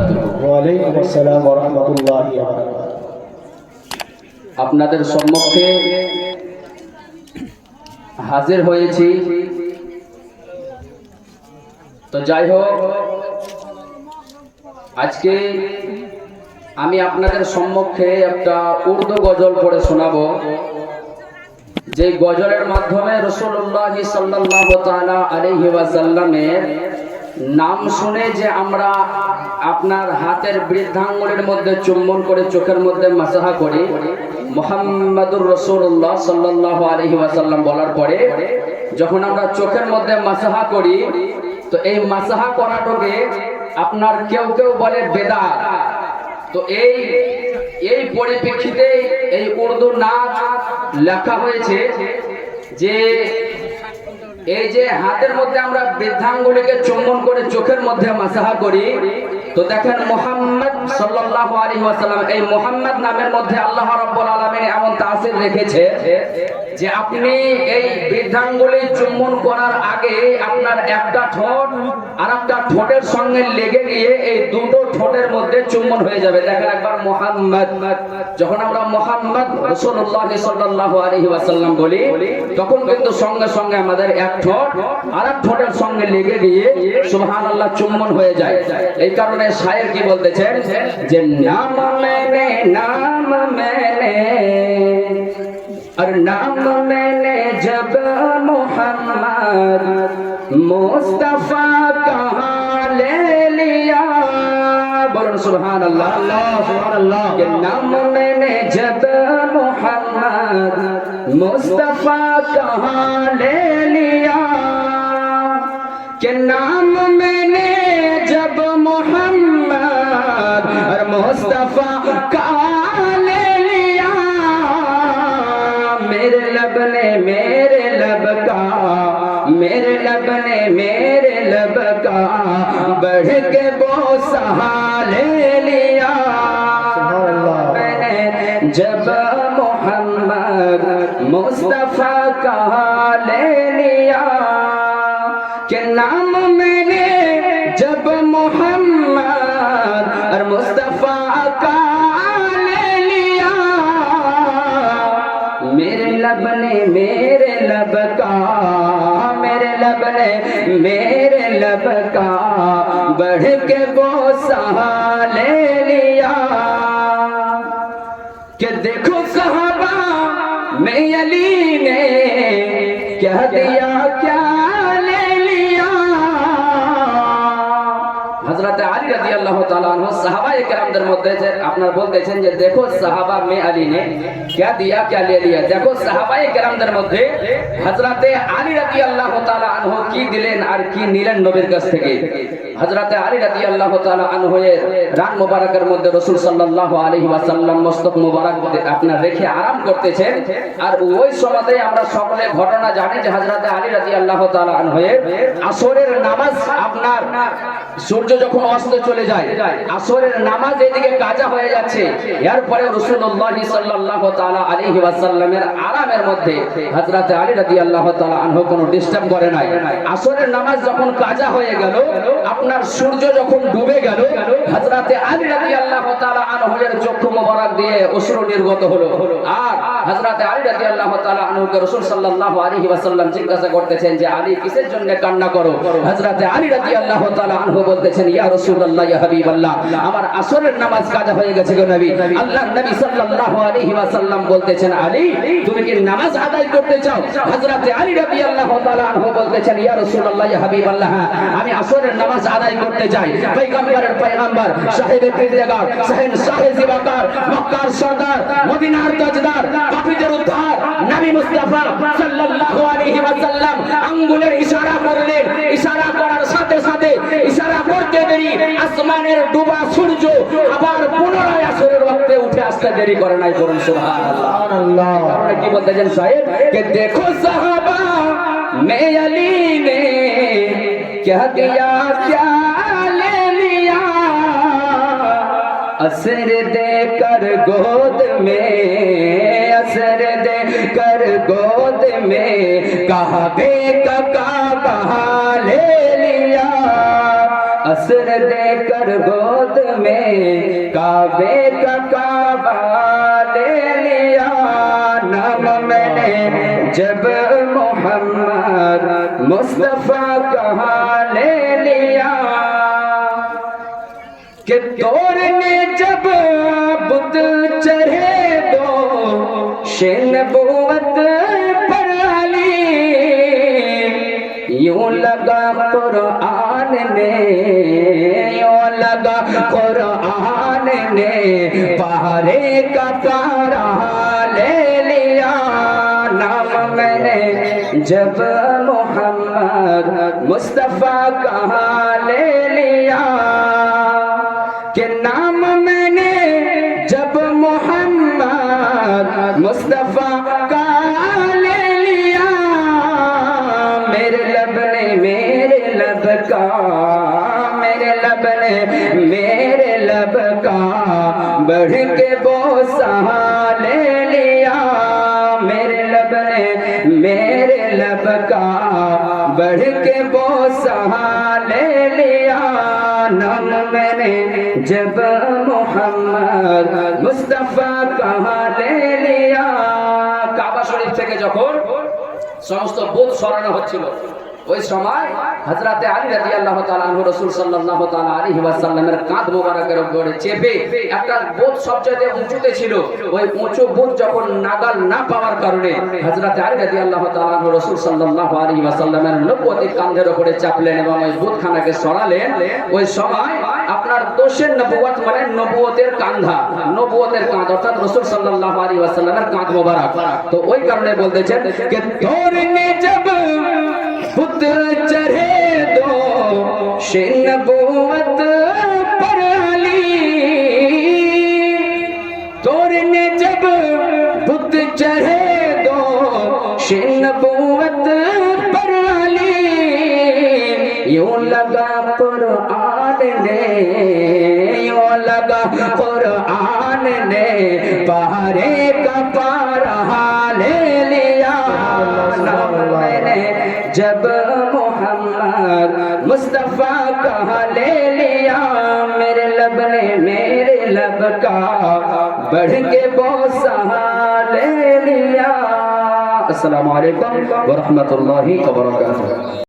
বারাকাতুহু। ওয়ালাইকুম আসসালাম ওয়া রাহমাতুল্লাহি ওয়া বারাকাতুহু। আপনাদের সম্মুখে হাজির হয়েছি। তো যাই হোক, আজকে আমি আপনাদের সম্মুখে একটা উর্দু গজল পড়ে শোনাবো, যে গজলের মাধ্যমে রাসূলুল্লাহ সাল্লাল্লাহু তাআলা আলাইহি ওয়াসাল্লামের নাম শুনে যে আমরা আপনার হাতের বৃদ্ধাঙ্গুলের মধ্যে চুম্বন করে চোখের মধ্যে মাসাহা করি, মুহাম্মাদুর রাসূলুল্লাহ সাল্লাল্লাহু আলাইহি ওয়াসাল্লাম বলার পরে যখন আমরা চোখের মধ্যে মাসাহা করি, তো এই মাসাহা করাটাকে আপনার কেউ কেউ বলে বেদাত। তো এই পরিপ্রেক্ষিতে এই উর্দু নাম লেখা হয়েছে যে এই যে হাতের মধ্যে আমরা বৃদ্ধাঙ্গুলিকে চুম্বন করে চোখের মধ্যে মাসাহা করি, তো দেখেন মুহাম্মদ সাল্লাল্লাহু আলাইহি ওয়াসাল্লাম, এই মুহাম্মদ নামের মধ্যে আল্লাহ রাব্বুল আলামিন এমন তাসির রেখেছে যে আপনি এই বৃদ্ধাঙ্গুলি চুম্বন করার আগে আপনার একটা ঠোঁট আর একটা ঠোঁটের সঙ্গে লেগে গিয়ে এই দুটো ঠোঁটের মধ্যে চুম্বন হয়ে যাবে। দেখেন একবার মুহাম্মদ, যখন আমরা মুহাম্মদ রাসূলুল্লাহ সাল্লাল্লাহু আলাইহি ওয়াসাল্লাম বলি, তখন কিন্তু সঙ্গে সঙ্গে আমাদের এক ঠোঁট আর এক ঠোঁটের সঙ্গে লেগে গিয়ে সুবহানাল্লাহ চুম্বন হয়ে যায়। এই কারণে শায়ের কি বলতেছেন যে নাম मैंने और नाम मैंने जब मोहम्मद मुस्तफा कहाँ ले लिया, बोलो सुभान अल्लाह सुभान अल्लाह। के नाम मैंने जब मोहम्मद मुस्तफा कहाँ ले लिया, के नाम मैंने जब मोहम्मद और मुस्तफा का ले लिया, मेरे लब ने मेरे लब का, मेरे लब ने मेरे लब का बढ़ के बोसा ले लिया, मैंने जब मोहम्मद मुस्तफा का ले लिया, के नाम मैंने जब मोहम्मद और मुस्तफा का ले लिया, मेरे लब ने मेरे लब का, मेरे लब ने मेरे लब का बढ़ के बोसा ले लिया, कि देखो सहाबा में अली ने कह दिया क्या ले लिया। হযরত আলী রাদিয়াল্লাহু তাআলা আনহু সাহাবায়ে কেরামদের মধ্যে যে আপনারা বলতেছেন যে দেখো সাহাবা মে আলী ने क्या दिया क्या ले लिया। দেখো সাহাবায়ে কেরামদের মধ্যে হযরত আলী রাদিয়াল্লাহু তাআলা আনহু কি দিলেন আর কি নিলেন নবীর কাছ থেকে। হযরত আলী রাদিয়াল্লাহু তাআলা আনহু এর রান মুবারকের মধ্যে রাসূল সাল্লাল্লাহু আলাইহি ওয়াসাল্লাম মস্তক মুবারক আপনার রেখে আরাম করতেছেন, আর ওই সময়তে আমরা সকলে ঘটনা জানি যে হযরত আলী রাদিয়াল্লাহু তাআলা আনহু এর আসরের নামাজ আপনার সূর্য যখন অস্ত চলে যায়, আসরের নামাজ এদিকে কাজা হয়ে যাচ্ছে, এরপরে রাসূলুল্লাহ সাল্লাল্লাহু তাআলা আলাইহি ওয়াসাল্লামের আরামের মধ্যে হযরত আলী রাদিয়াল্লাহু তাআলা আনহু কোনো ডিস্টার্ব করে নাই। আসরের নামাজ যখন কাজা হয়ে গেল, আপনার সূর্য যখন ডুবে গেল, হযরত আলী রাদিয়াল্লাহু তাআলা আনহু এর চক্ষু মোবারক দিয়ে অশ্রু নির্গত হলো, আর হযরত আলী রাদিয়াল্লাহু তাআলা আনহুকে রাসূল সাল্লাল্লাহু আলাইহি ওয়াসাল্লাম জিজ্ঞাসা করতেছেন যে আলী কিসের জন্য কান্না করো। হযরত আলী রাদিয়াল্লাহু তাআলা আনহু বলতেছেন ইয়া রাসূলুল্লাহ ইয়া হাবিবাল্লাহ, আমার আসরের নামাজ কাজা হয়ে গেছে গো নবী। আল্লাহর নবী সাল্লাল্লাহু আলাইহি ওয়াসাল্লাম বলতেছেন আলী তুমি কি নামাজ আদায় করতে চাও। হযরত আলী রাদিয়াল্লাহু তাআলা আনহু বলতেছেন ইয়া রাসূলুল্লাহ ইয়া হাবিবাল্লাহ, আমি আসরের নামাজ আদায় করতে চাই। পয়গম্বরের পয়গম্বর সাহেবে কিরদার শাহেন শাহে জিবাকার মক্কার সরদার মদিনার তাজদার পাপীদের উদ্ধার নবী মুস্তাফা সাল্লাল্লাহু আলাইহি ওয়াসাল্লাম আঙ্গুলের ইশারা করলেন, ইশারা করার সাথে সাথে ইশারা করতে দেরি আসমানের ডুবা সূর্য আবার পুনরায় আসরের ওয়াক্তে উঠে আসতে দেরি করে নাই। করুন সুবহানাল্লাহ সুবহানাল্লাহ। কারণ কি বলতেছেন সাহেব কে দেখো সাহাবা মে আলী ने कह दिया क्या ले लिया, असर देकर गोद में, असर देकर गोद में काबे का काबा ले लिया, असर देकर गोद में काबे का काबा ले लिया। नाम मैंने जब मोहम्मद मुस्तफा कहा ले लिया कि तोड़ने जब बुत चढ़े दो नबूवत पर आली, यूं लगा कुरान ने, यूं लगा कुरान ने पहरे का पारा ले लिया। नाम मैंने जब मोहम्मद मुस्तफा कहा ले लिया कि नाम मैंने जब मोहम्मद मुस्तफा का ले लिया। मेरे लब ने मेरे लब का, मेरे लब ने मेरे लब का बढ़ के बोसा ले लिया। मेरे लब ने मेरे लब का बढ़ के बोसा ले लिया। नाम मैंने जब मोहम्मद मुस्तफा कहा ले लिया। কাবা শরীফ থেকে যখন সমস্ত বুত সরানো হচ্ছিল ওই সময় হযরতে আলী রাদিয়াল্লাহু তাআলা আনহু রাসূল সাল্লাল্লাহু তাআলা আলাইহি ওয়াসাল্লামের কাঁধ মোবারকের উপরে চেপে একটা বুত সবচেয়ে উঁচুতে ছিল। ওই উঁচু বুত যখন নাগাল না পাওয়ার কারণে হযরতে আলী রাদিয়াল্লাহু তাআলা আনহু রাসূল সাল্লাল্লাহু আলাইহি ওয়াসাল্লামের নবুয়তি কাঁধের উপরে চাপলেন এবং ওই বুতখানাকে সরালেন। ওই সময় আপনার দোষের নবুয়ত মানে নবুয়তের কাঁধা, নবুয়তের কাঁধ অর্থাৎ রাসূল সাল্লাল্লাহু আলাইহি ওয়াসাল্লামের কাঁধ মোবারক। তো ওই কারণে বলতেছেন যে তোরনে জব बुत चढ़े दो नबूवत पर आली, तोड़ने जब बुत चढ़े दो नबूवत पर आली, यूं लगा कुरान ने, यूं लगा कुरान ने पहरे का पारा ले लिया। मैंने जब मोहम्मद मुस्तफा कहा ले लिया। मेरे लब ने मेरे लब का बढ़ के बोसा ले लिया। अस्सलामु अलैकुम व रहमतुल्लाहि व बरकातुहू।